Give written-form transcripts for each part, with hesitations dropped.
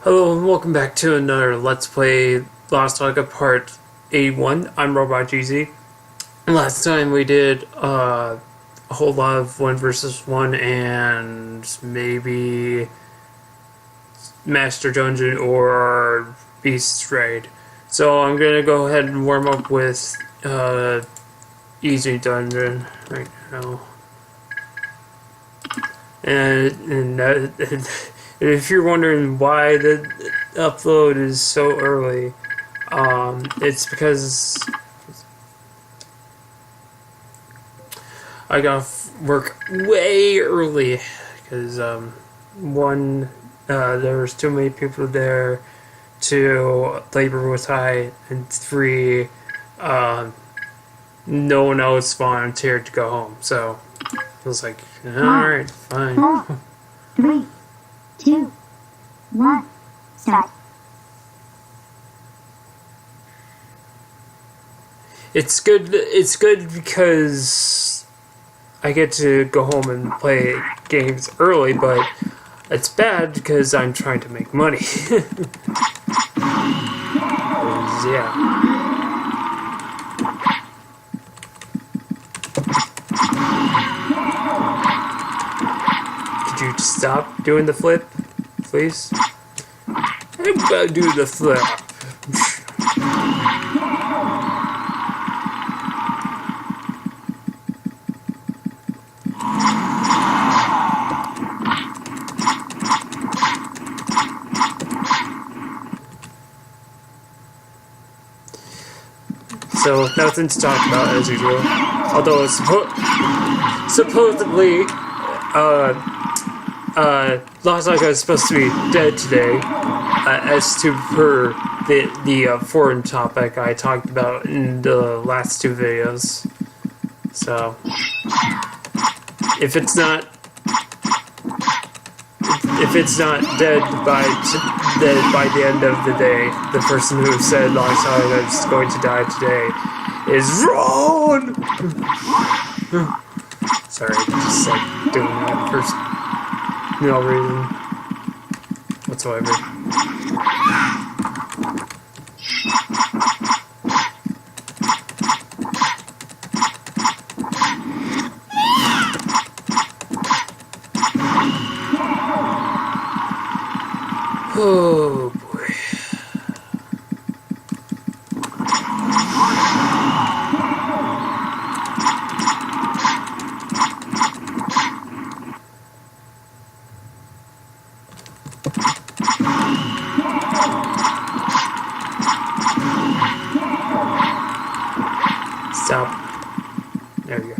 Hello and welcome back to another Let's Play Lost Saga Part 81. I'm Robot GZ. Last time we did a whole lot of 1 versus 1 and maybe Master Dungeon or Beast Raid. So I'm going to go ahead and warm up with Easy Dungeon right now. And if you're wondering why the upload is so early, it's because I got work way early. Because one, there was too many people there. 2, labor was high, and 3, no one else volunteered to go home. So I was like, all right, fine. 4, 3, 2, 1, start. It's good because I get to go home and play games early, but it's bad because I'm trying to make money. 'Cause, yeah. Could you stop doing the flip, please? I'm gonna do the flip. So, nothing to talk about as usual. Although it's supposedly, Lost Saga is supposed to be dead today, as to per the foreign topic I talked about in the last 2 videos. So, if it's not dead by the end of the day, the person who said Lost Saga is going to die today is wrong. Sorry, just like doing that for no reason whatsoever. Oh boy. Stop. There we go.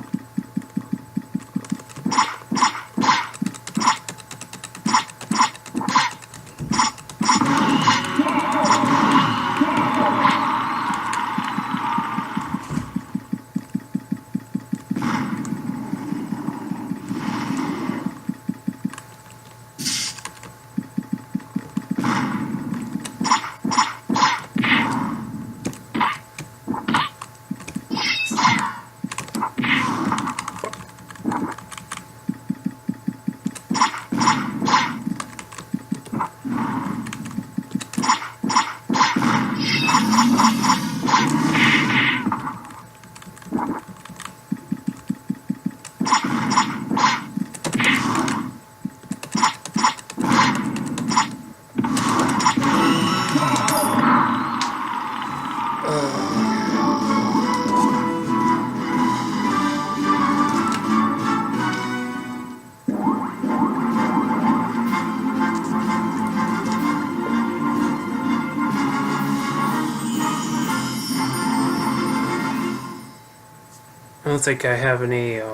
I don't think I have any, I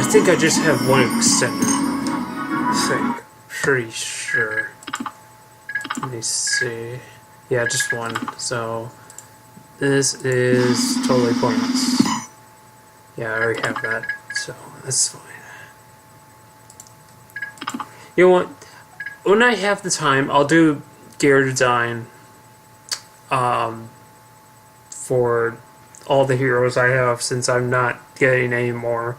think I just have one extender. I think. Pretty sure. Let me see. Yeah, just one. So, this is totally pointless. Yeah, I already have that, so that's fine. You know what? When I have the time, I'll do gear design. For all the heroes I have, since I'm not getting any more.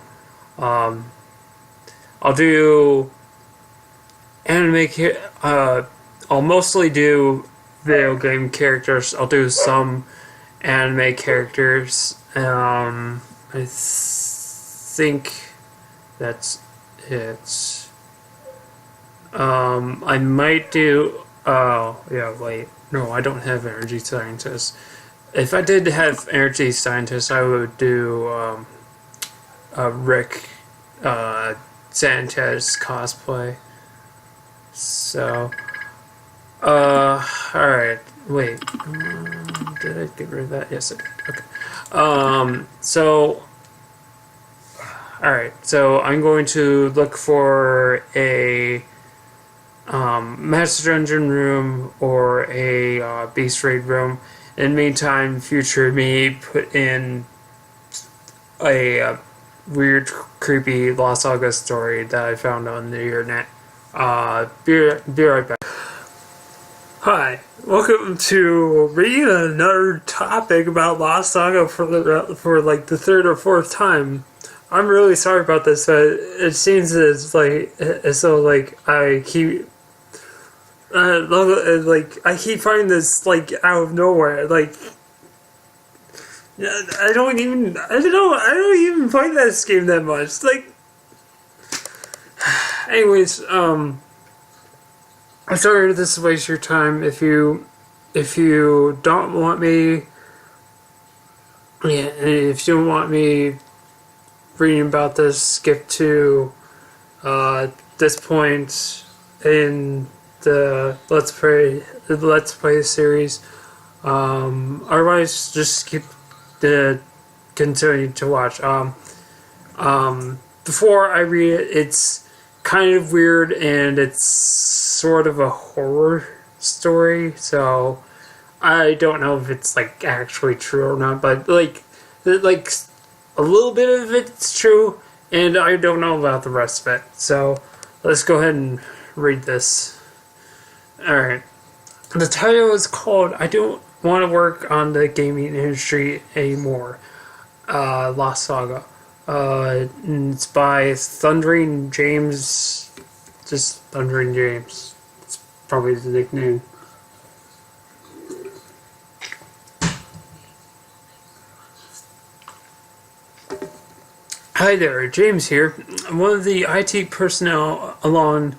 I'll do anime. I'll mostly do video game characters. I'll do some anime characters. I think that's it. I might do. Oh, yeah, wait. No, I don't have energy scientists. If I did have energy scientists, I would do Rick Sanchez cosplay. So, alright. Wait. Did I get rid of that? Yes, I did. Okay. So, alright. So, I'm going to look for a Master Dungeon room or a Beast Raid room. In the meantime, future me put in a weird, creepy Lost Saga story that I found on the internet. Be right back. Hi, welcome to reading another topic about Lost Saga for like the third or fourth time. I'm really sorry about this, but it seems as though I keep I keep finding this out of nowhere. I don't even play this game that much. Anyways, I'm sorry this waste your time. If you don't want me, if you don't want me reading about this, skip to this point in the Let's Play series. Otherwise, just keep continue to watch. Before I read it, it's kind of weird and it's sort of a horror story, so I don't know if it's actually true or not, but a little bit of it's true, and I don't know about the rest of it. So let's go ahead and read this. Alright. The title is called I Don't Want to Work on the Gaming Industry Anymore. Lost Saga. It's by Thundering James. Just Thundering James. It's probably the nickname. Hi there, James here. I'm one of the IT personnel along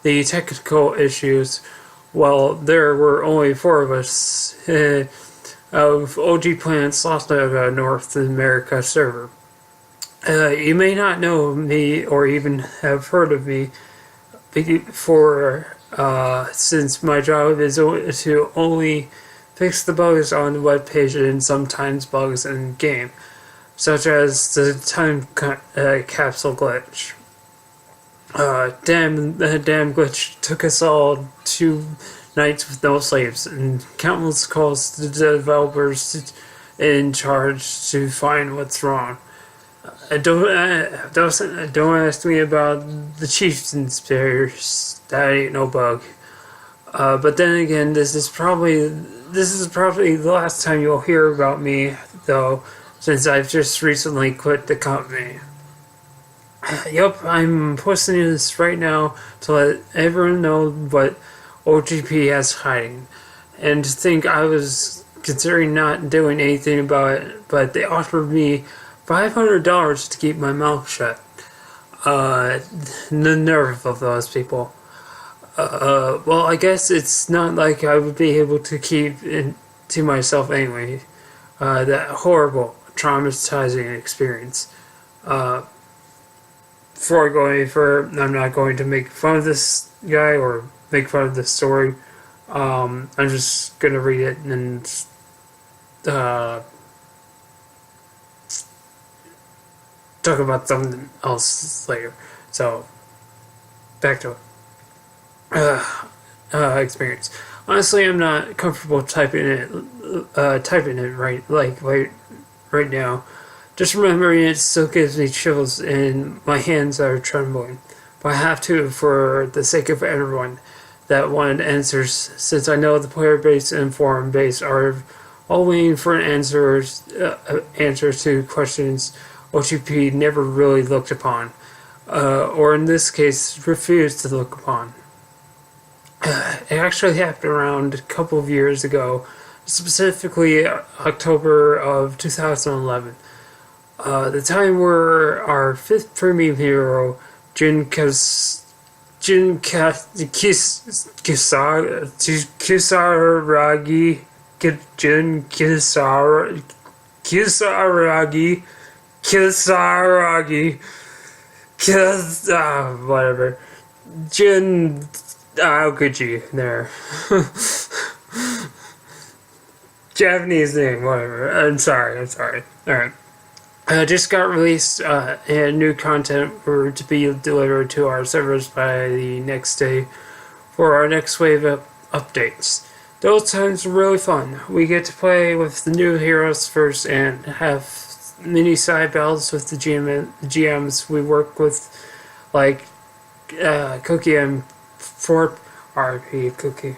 the technical issues. Well, there were only 4 of us of OG Planet's Lost Saga North America server. You may not know me or even have heard of me before, since my job is to only fix the bugs on the web page and sometimes bugs in game, such as the time capsule glitch. The damn glitch took us all 2 nights with no sleeps and countless calls to the developers in charge to find what's wrong. Don't ask me about the chieftain's spears. That ain't no bug. But then again, this is probably the last time you'll hear about me, though, since I've just recently quit the company. Yup, I'm posting this right now to let everyone know what OGP has hiding. And to think I was considering not doing anything about it, but they offered me $500 to keep my mouth shut. The nerve of those people. Well, I guess it's not like I would be able to keep it to myself anyway. That horrible, traumatizing experience. Before I go any further, I'm not going to make fun of this guy or make fun of this story. I'm just gonna read it and talk about something else later. So, back to it. Experience. Honestly, I'm not comfortable typing it right now. Just remembering it still gives me chills and my hands are trembling. But I have to for the sake of everyone that wanted answers, since I know the player base and forum base are all waiting for answers to questions OTP never really looked upon. or in this case, refused to look upon. It actually happened around a couple of years ago, specifically October of 2011. The time where our fifth premium hero, Kisaragi, whatever. Jin Aokuji, there. Japanese name, whatever. I'm sorry. Alright. Just got released, and new content were to be delivered to our servers by the next day for our next wave of updates. Those times were really fun. We get to play with the new heroes first and have mini side battles with the GMs we work with, like Cookie and Forp, RP Cookie.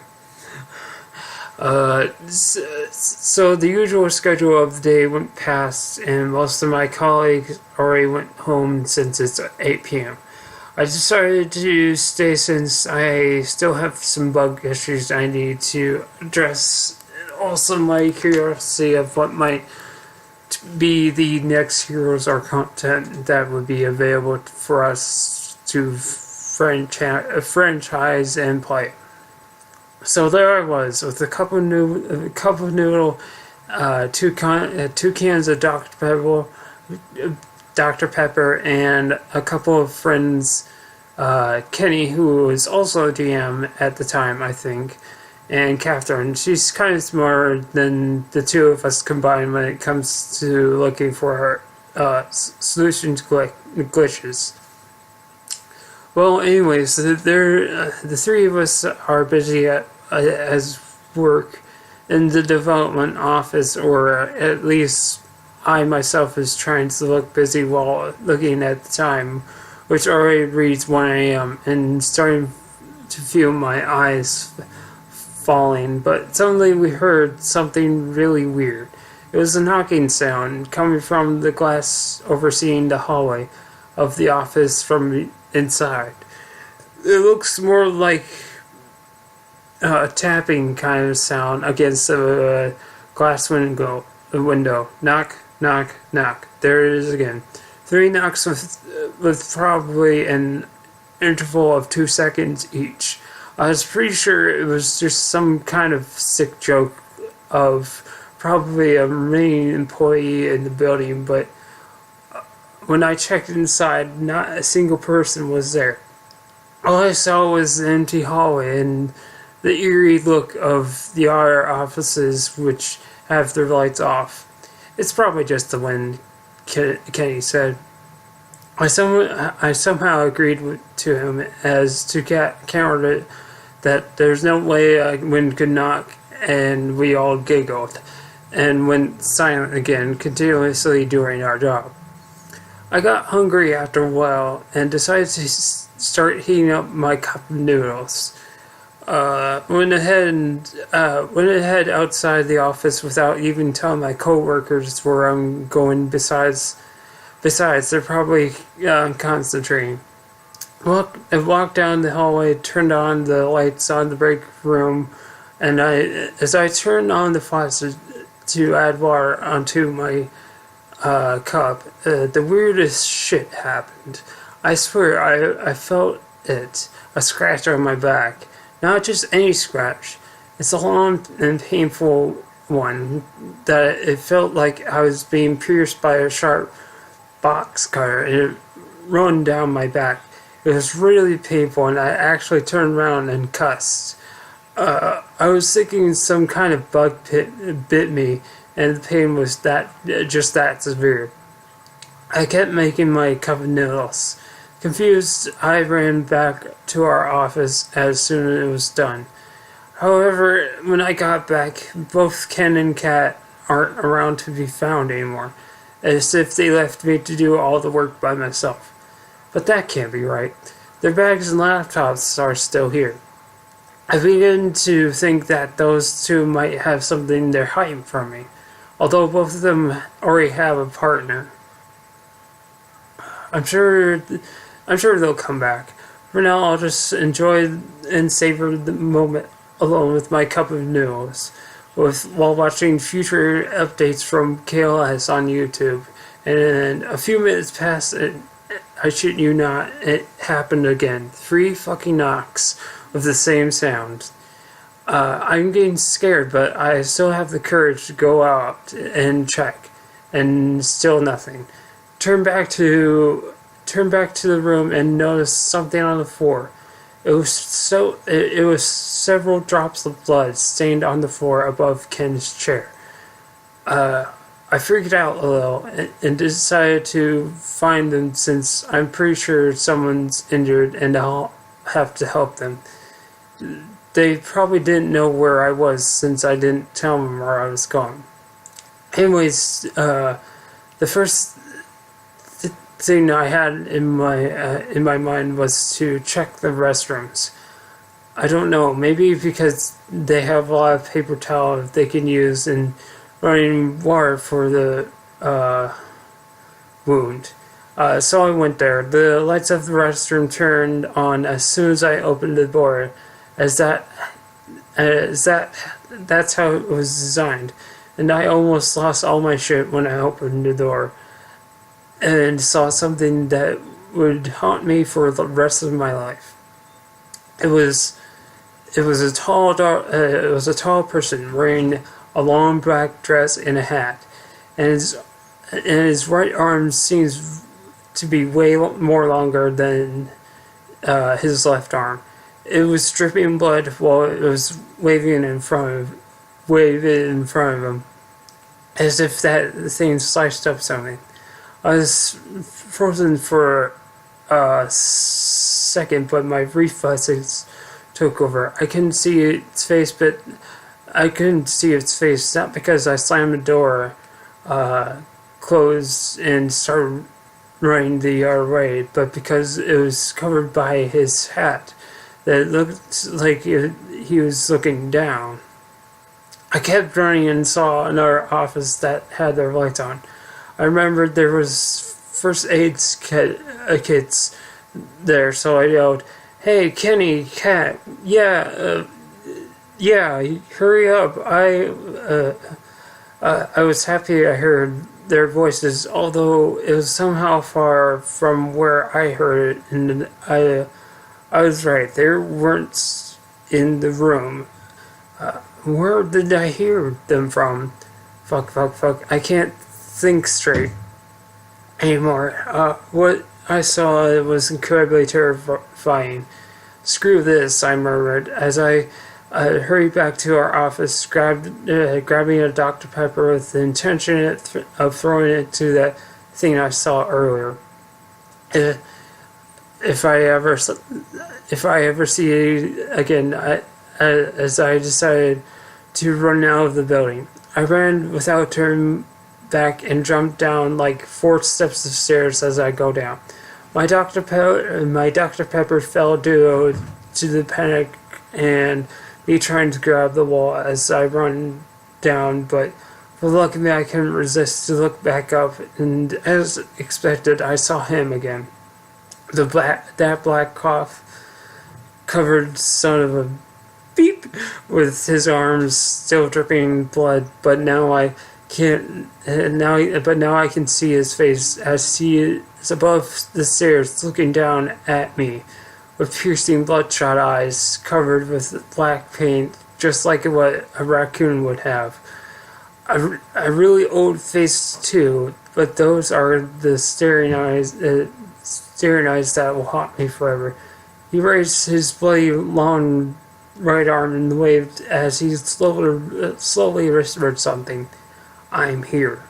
So the usual schedule of the day went past, and most of my colleagues already went home since it's 8 p.m. I decided to stay since I still have some bug issues I need to address, and also my curiosity of what might be the next heroes or content that would be available for us to franchise and play. So there I was with a cup of noodle, two cans of Dr. Pepper, and a couple of friends, Kenny, who was also a DM at the time, I think, and Catherine. She's kind of smarter than the two of us combined when it comes to looking for solutions to glitches. Well, anyways, the three of us are busy as work in the development office, or at least I myself is trying to look busy while looking at the time, which already reads 1 a.m. and starting to feel my eyes falling. But suddenly we heard something really weird. It was a knocking sound coming from the glass overseeing the hallway of the office from inside. It looks more like a tapping kind of sound against a glass window. Knock, knock, knock. There it is again. 3 knocks with probably an interval of 2 seconds each. I was pretty sure it was just some kind of sick joke of probably a main employee in the building, but when I checked inside, not a single person was there. All I saw was an empty hallway and the eerie look of the other offices which have their lights off. It's probably just the wind, Kenny said. I somehow agreed to him as to counter it that there's no way a wind could knock, and we all giggled and went silent again, continuously doing our job. I got hungry after a while and decided to start heating up my cup of noodles. Went ahead outside the office without even telling my coworkers where I'm going. Besides, they're probably concentrating. I walked down the hallway, turned on the lights on the break room, and as I turned on the faucet to add water onto my cup, the weirdest shit happened. I swear I felt it, a scratch on my back. Not just any scratch. It's a long and painful one that it felt like I was being pierced by a sharp box cutter, and it run down my back. It was really painful, and I actually turned around and cussed. I was thinking some kind of bug bit me, and the pain was just that severe. I kept making my cup of noodles. Confused, I ran back to our office as soon as it was done. However, when I got back, both Ken and Kat aren't around to be found anymore, as if they left me to do all the work by myself. But that can't be right. Their bags and laptops are still here. I begin to think that those two might have something they're hiding from me, although both of them already have a partner. I'm sure I'm sure they'll come back. For now, I'll just enjoy and savor the moment alone with my cup of noodles, while watching future updates from KLS on YouTube. And a few minutes passed, and I shit you not, it happened again. 3 fucking knocks with the same sound. I'm getting scared, but I still have the courage to go out and check, and still nothing. Turn back to the room and notice something on the floor. It was several drops of blood stained on the floor above Ken's chair. I freaked out a little and decided to find them since I'm pretty sure someone's injured and I'll have to help them. They probably didn't know where I was since I didn't tell them where I was going. Anyways, the first thing I had in my mind was to check the restrooms. I don't know, maybe because they have a lot of paper towel they can use and running water for the wound. So I went there. The lights of the restroom turned on as soon as I opened the door, that's how it was designed. And I almost lost all my shit when I opened the door and saw something that would haunt me for the rest of my life. It was a tall person wearing a long black dress and a hat, and his right arm seems to be way more longer than his left arm. It was dripping blood while it was waving in front of him, as if that thing sliced up something. I was frozen for a second, but my reflexes took over. I couldn't see its face, not because I slammed the door closed and started running the other way, but because it was covered by his hat that looked like he was looking down. I kept running and saw another office that had their lights on. I remembered there was first aid kits there, so I yelled, "Hey, Kenny, Kat, yeah, hurry up!" I was happy I heard their voices, although it was somehow far from where I heard it, and I was right. They weren't in the room. Where did I hear them from? Fuck. I can't think straight anymore. What I saw was incredibly terrifying. Screw this, I murmured as I hurried back to our office, grabbing a Dr. Pepper with the intention of throwing it to that thing I saw earlier. If I ever see it again, as I decided to run out of the building. I ran without turning back and jumped down like 4 steps of stairs as I go down. My Dr. Pepper fell due to the panic and me trying to grab the wall as I run down, but luckily I couldn't resist to look back up, and as expected, I saw him again. That black covered son of a beep, with his arms still dripping blood, but now I can see his face as he is above the stairs looking down at me with piercing bloodshot eyes covered with black paint, just like what a raccoon would have. A really old face too, but those are the staring eyes that will haunt me forever. He raised his bloody long right arm and waved as he slowly whispered something. "I'm here."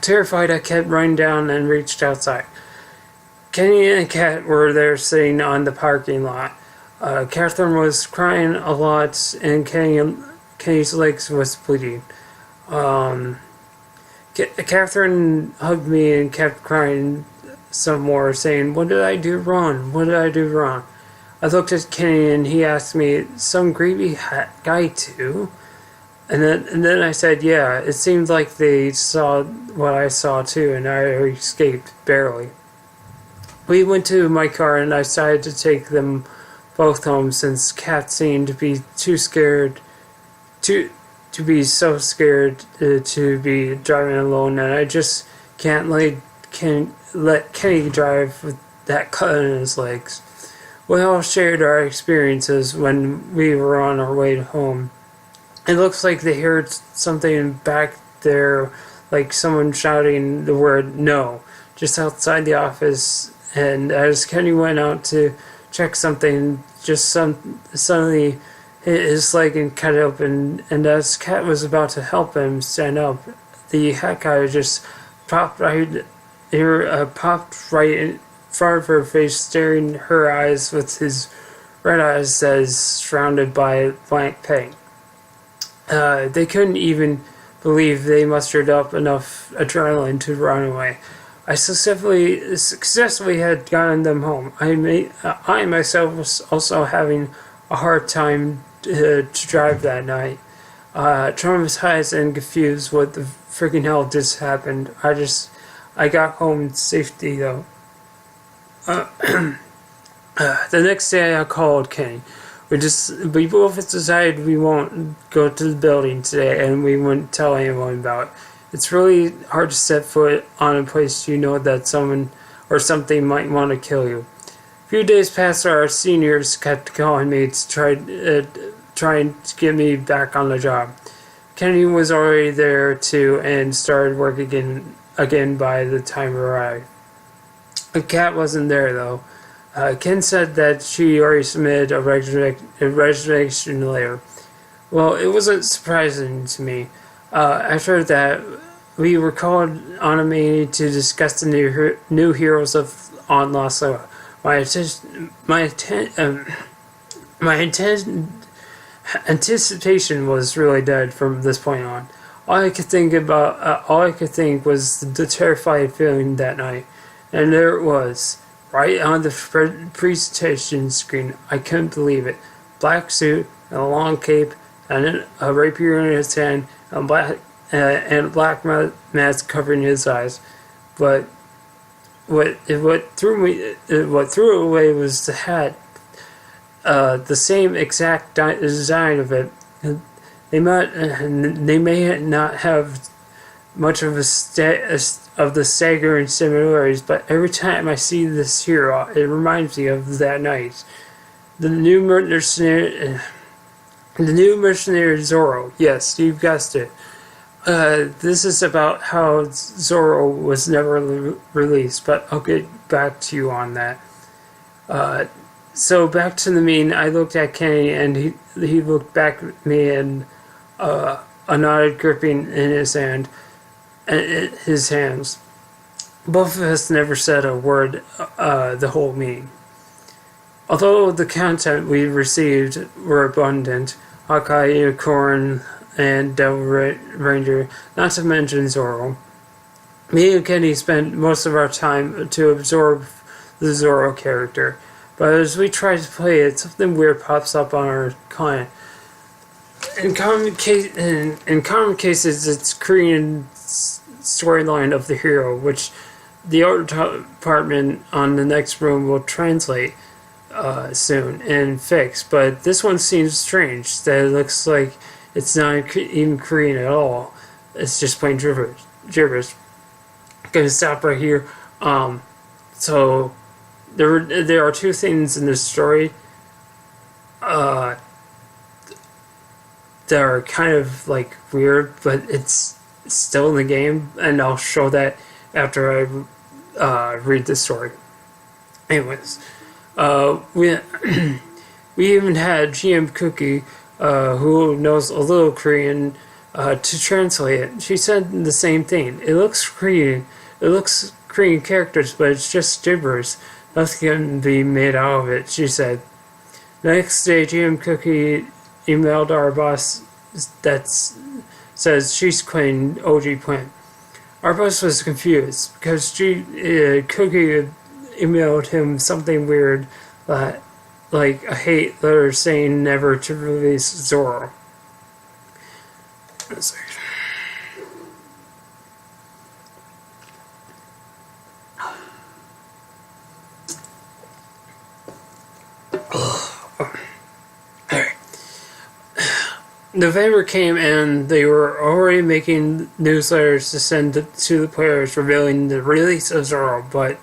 Terrified, I kept running down and reached outside. Kenny and Kat were there sitting on the parking lot. Catherine was crying a lot, and Kenny's legs was bleeding. Catherine hugged me and kept crying some more, saying, "What did I do wrong? What did I do wrong?" I looked at Kenny and he asked me, "Some greedy guy too?" And then I said, "Yeah, it seemed like they saw what I saw too, and I escaped barely." We went to my car and I decided to take them both home since Kat seemed to be too scared to be so scared to be driving alone, and I just can't let Kenny drive with that cut in his legs. We all shared our experiences when we were on our way home. It looks like they heard something back there, like someone shouting the word no, just outside the office, and as Kenny went out to check something, suddenly his leg and cut open, and as Kat was about to help him stand up, the hat guy just popped right popped right in front of her face, staring her eyes with his red eyes as surrounded by blank paint. They couldn't even believe they mustered up enough adrenaline to run away. I successfully had gotten them home. I myself was also having a hard time to drive that night. Traumatized and confused what the freaking hell just happened. I got home in safety though. The next day I called Kenny. We both decided we won't go to the building today and we wouldn't tell anyone about it. It's really hard to set foot on a place you know that someone or something might want to kill you. A few days passed, our seniors kept calling me to trying to get me back on the job. Kenny was already there too and started work again by the time I arrived. Kat wasn't there though. Ken said that she already submitted a resignation letter. Well, it wasn't surprising to me. After that, we were called on a meeting to discuss the new heroes on Lost Saga. My anticipation was really dead from this point on. All I could think was the terrified feeling that night, and there it was, right on the presentation screen. I couldn't believe it. Black suit and a long cape and a rapier in his hand and a black mask covering his eyes. But what threw it away was the hat. The same exact design of it. They may not have much of the staggering similarities, but every time I see this hero, it reminds me of that night. The new mercenary Zorro. Yes, you guessed it. This is about how Zorro was never released, but I'll get back to you on that. So back to the meeting, I looked at Kenny and he looked back at me and a knotted gripping in his hands. Both of us never said a word the whole meeting. Although the content we received were abundant, Hawkeye, Unicorn, and Devil Ranger, not to mention Zorro, me and Kenny spent most of our time to absorb the Zorro character. But as we try to play it, something weird pops up on our client. In common cases, it's Korean storyline of the hero, which the art department on the next room will translate soon and fix. But this one seems strange. That it looks like it's not even Korean at all. It's just plain gibberish. I'm gonna stop right here. So. There are two things in this story that are kind of like weird, but it's still in the game, and I'll show that after I read the story. Anyways, we even had GM Cookie, who knows a little Korean, to translate it. She said the same thing. It looks Korean. It looks Korean characters, but it's just gibberish. Nothing can be made out of it, she said. The next day, GM Cookie emailed our boss that says she's quitting OG Plant. Our boss was confused because Cookie emailed him something weird, like a hate letter saying never to release Zorro. November came and they were already making newsletters to send to the players revealing the release of Zoro, but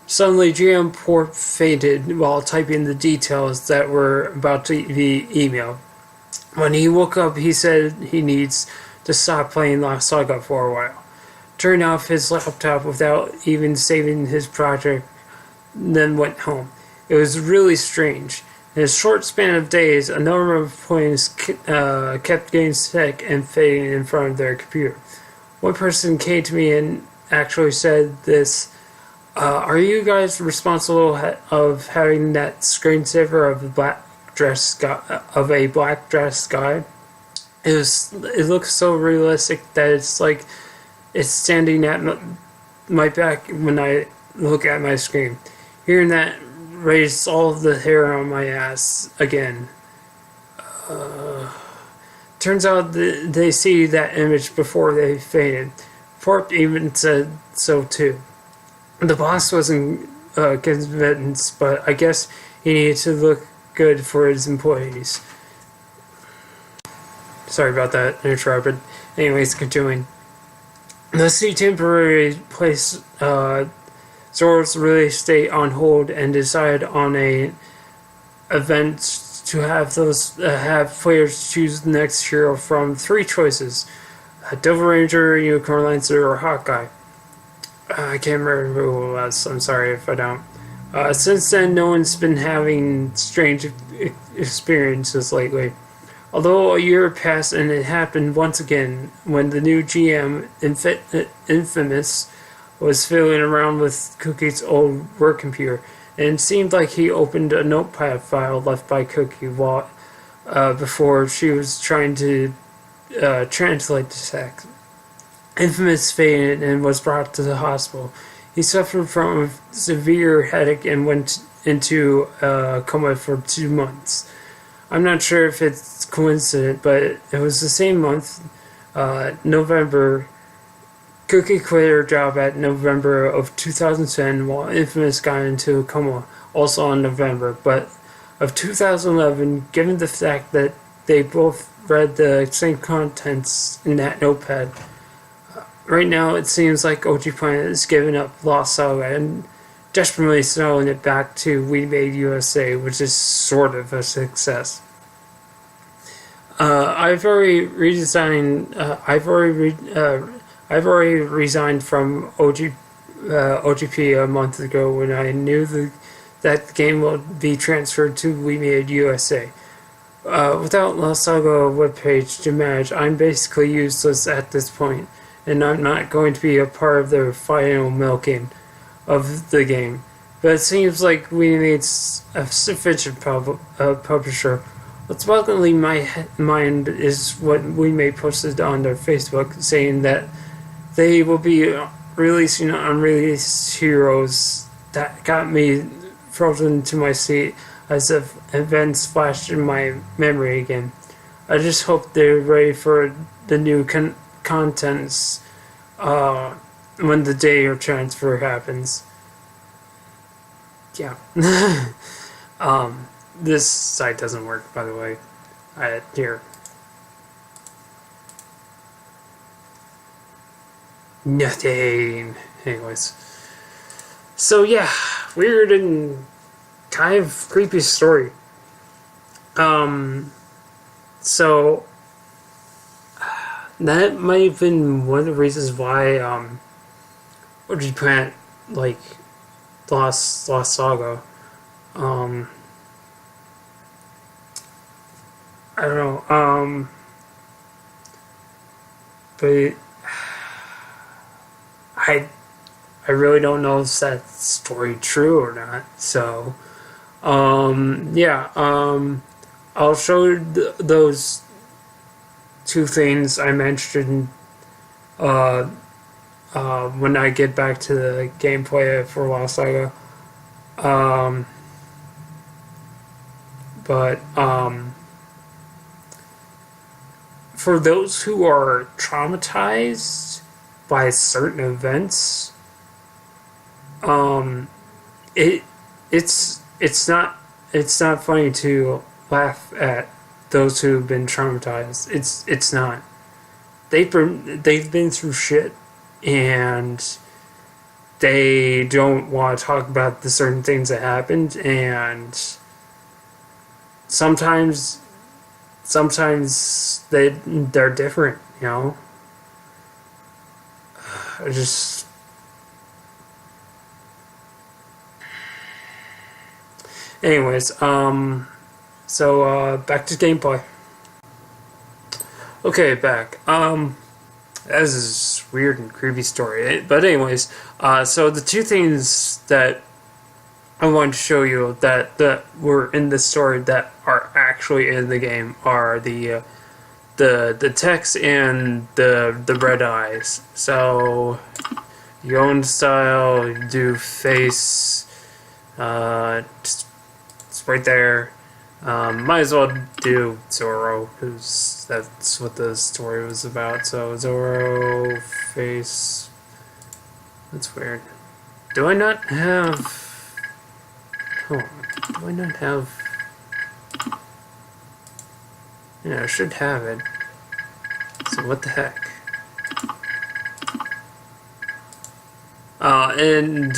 suddenly GM Port fainted while typing the details that were about to be emailed. When he woke up, he said he needs to stop playing Lost Saga for a while. Turned off his laptop without even saving his project, then went home. It was really strange. In a short span of days, a number of players kept getting sick and fading in front of their computer. One person came to me and actually said this, are you guys responsible of having that screensaver of a black dress guy? It looks so realistic that it's like it's standing at my back when I look at my screen. Hearing that raised all the hair on my ass again. Turns out they see that image before they fainted. Forp even said so too. The boss wasn't convinced, but I guess he needed to look good for his employees. Sorry about that, interrupted. Anyways, continuing. The sea temporarily placed Zoro's release date on hold and decided on a event to have players choose the next hero from 3 choices: Devil Ranger, Unicorn Lancer, or Hawkeye. I can't remember who it was. I'm sorry if I don't. Since then, no one's been having strange experiences lately. Although a year passed and it happened once again when the new GM, Infamous, was fiddling around with Cookie's old work computer, and it seemed like he opened a notepad file left by Cookie before she was trying to translate the text. Infamous fainted and was brought to the hospital. He suffered from a severe headache and went into a coma for 2 months. I'm not sure if it's coincident, but it was the same month, November. Cookie quit her job at November of 2010 while Infamous got into a coma, also in November, but of 2011, given the fact that they both read the same contents in that notepad. Right now, it seems like OG Planet is giving up Lost Saga and desperately selling it back to We Made USA, which is sort of a success. I've already resigned from OGP a month ago when I knew that the game would be transferred to We Made USA. Without Lost Saga webpage to manage, I'm basically useless at this point, and I'm not going to be a part of the final milking of the game. But it seems like We Made a sufficient publisher. What's boggling my mind is what We Made posted on their Facebook, saying that they will be releasing unreleased heroes. That got me frozen to my seat as if events flashed in my memory again. I just hope they're ready for the new contents when the day of transfer happens. Yeah. This site doesn't work, by the way. Here. Nothing. Anyways. So yeah, weird and kind of creepy story. So that might have been one of the reasons why OG Planet lost Saga. I don't know. But I really don't know if that story true or not. So, yeah. I'll show those 2 things I mentioned when I get back to the gameplay for Lost Saga. For those who are traumatized by certain events, it's not funny to laugh at those who've been traumatized. It's not. They've been through shit, and they don't want to talk about the certain things that happened, and sometimes they're different, you know. I just anyways, so back to gameplay. Okay, back. This is a weird and creepy story. But anyways, so the two things that I wanted to show you that were in this story that are actually in the game are the text and the red eyes. So you own style, you do face, it's right there. Might as well do Zoro, because that's what the story was about. So Zoro, face. That's weird. Do I not have... Hold on. Do I not have... Yeah, I should have it. So what the heck? And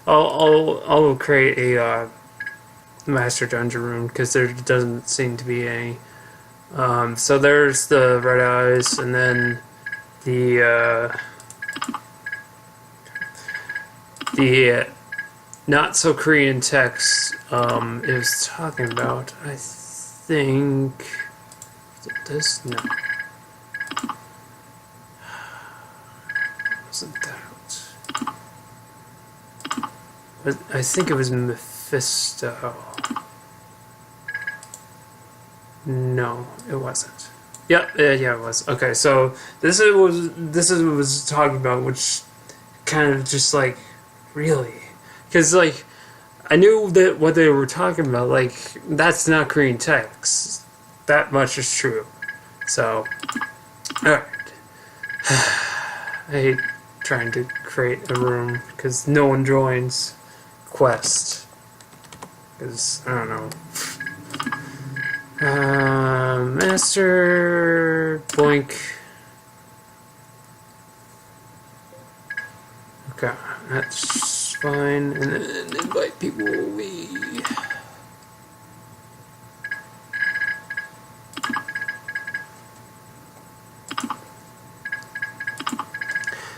I'll create a master dungeon room because there doesn't seem to be any. So there's the red eyes, and then the not so Korean text is talking about. I think is it this no. Wasn't that? I think it was Mephisto. No, it wasn't. Yep, yeah, it was. Okay, so this is what was talking about, which kind of just like really, because like I knew that what they were talking about. Like that's not Korean text. That much is true. So, all right. I hate trying to create a room because no one joins. Quest, because I don't know. Master Blink. Okay, that's fine. And then invite people.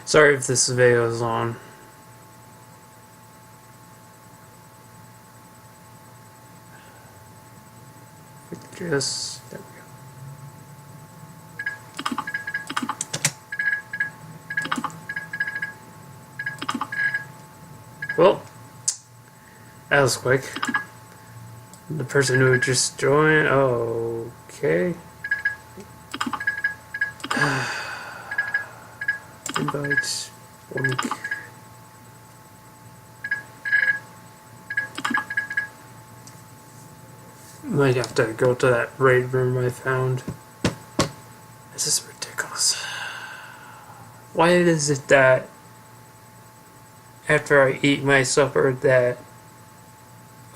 Sorry if this video is long. Just there we go. Well, that was quick. The person who just joined. Oh, okay. Invite. Link. Might have to go to that raid room I found. This is ridiculous. Why is it that after I eat my supper that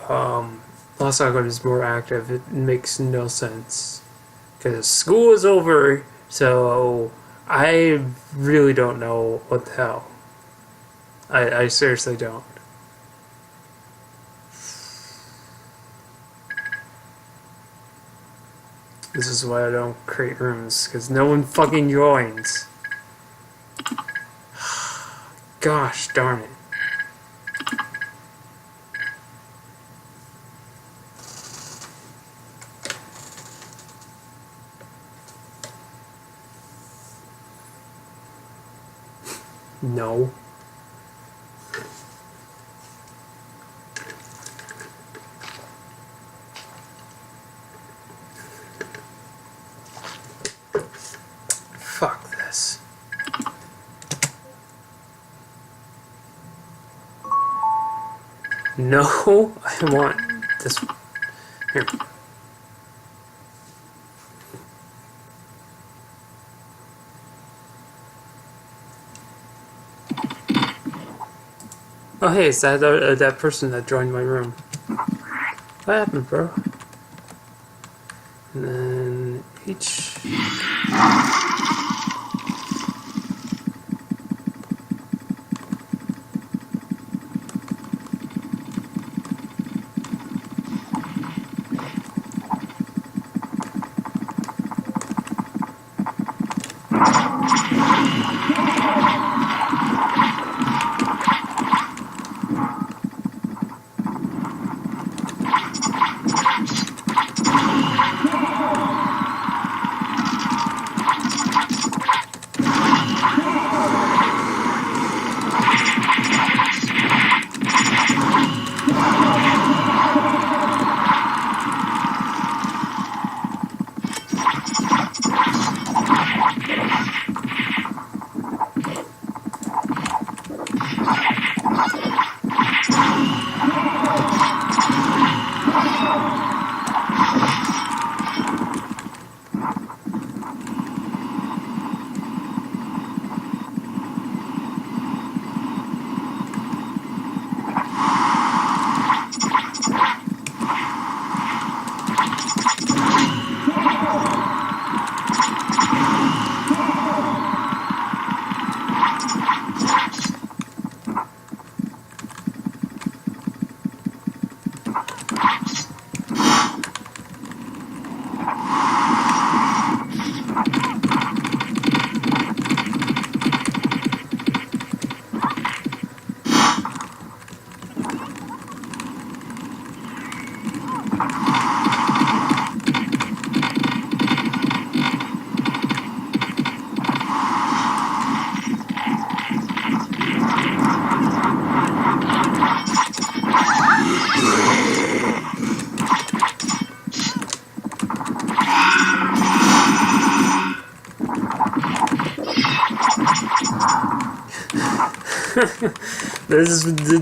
Lost Saga is more active? It makes no sense. Because school is over, so I really don't know what the hell. I seriously don't. This is why I don't create rooms, because no one fucking joins. Gosh darn it. No. Fuck this. No, I want this one. Here we go. Oh hey, is that that person that joined my room? What happened, bro? And then H.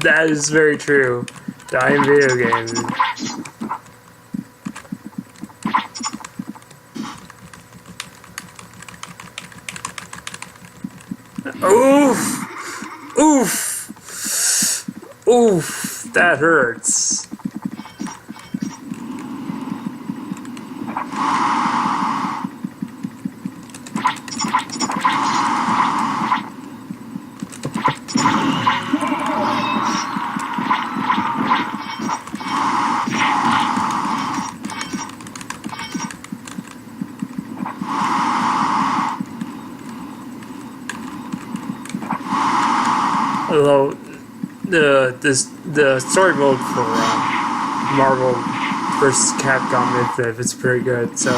That is very true. Die in video games. Oof! Oof! Oof! That hurts. Although the story mode for Marvel vs. Capcom it's pretty good. So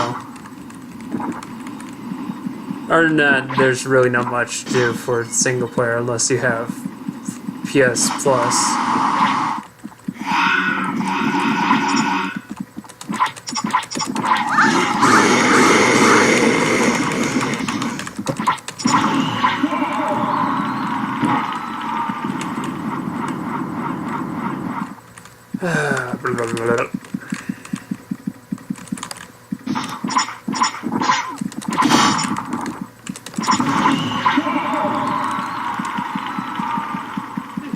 other than that, there's really not much to do for single player unless you have PS Plus.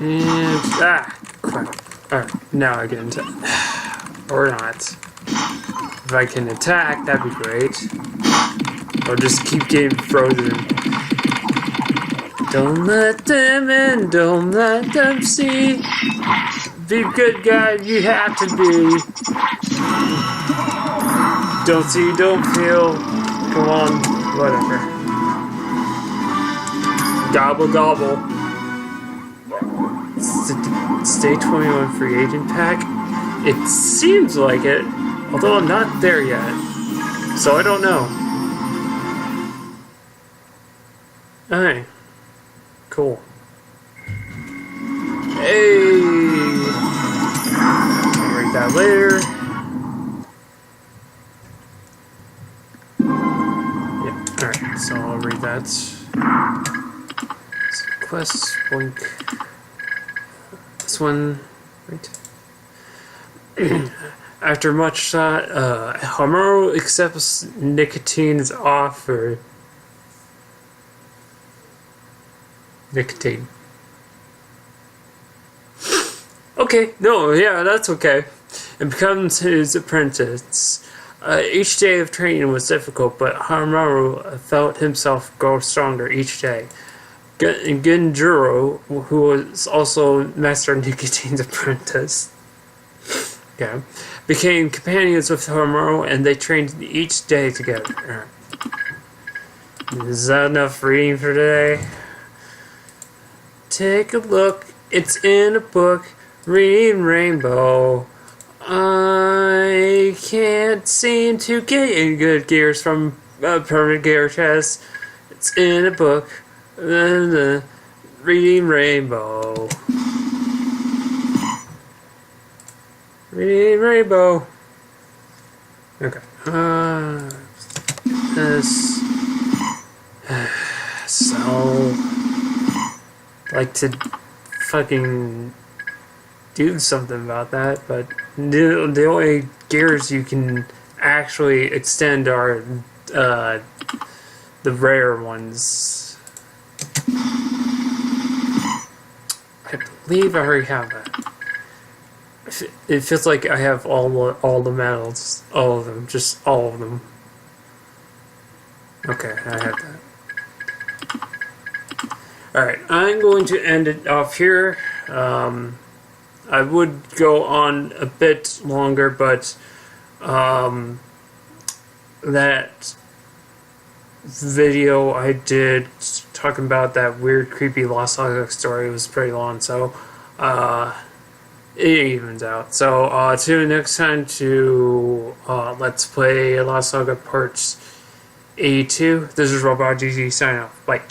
And crap. Alright, now I can attack. Or not. If I can attack, that'd be great. Or just keep getting frozen. Don't let them in, don't let them see. Be a good guy, you have to be. Don't see, don't feel. Come on, whatever. Gobble, gobble. Stay 21 free agent pack? It seems like it, although I'm not there yet. So I don't know. Alright. Cool. Hey! I'll read that later. Yep, alright, so I'll read that. Quest, blink. This one, right? After much thought, Hamuro accepts Nicotine's offer. Nicotine. Okay, no, yeah, that's okay. and becomes his apprentice. Each day of training was difficult, but Hamaru felt himself grow stronger each day. Genjuro, who was also Master Nicotine's apprentice, became companions with Hamaru, and they trained each day together. Is that enough reading for today? Take a look. It's in a book. Reading Rainbow. I can't seem to get any good gears from Permanent Gear Chest. It's in a book. Reading Rainbow. Reading Rainbow. Okay. This. So. Like to fucking do something about that, but the only gears you can actually extend are the rare ones. I believe I already have that. It feels like I have all the medals, all of them, just all of them. Okay, I have that. Alright, I'm going to end it off here. I would go on a bit longer, but that video I did talking about that weird, creepy Lost Saga story was pretty long, so it evens out. So tune in next time to Let's Play Lost Saga Parts 82. This is Robot GG signing off. Bye.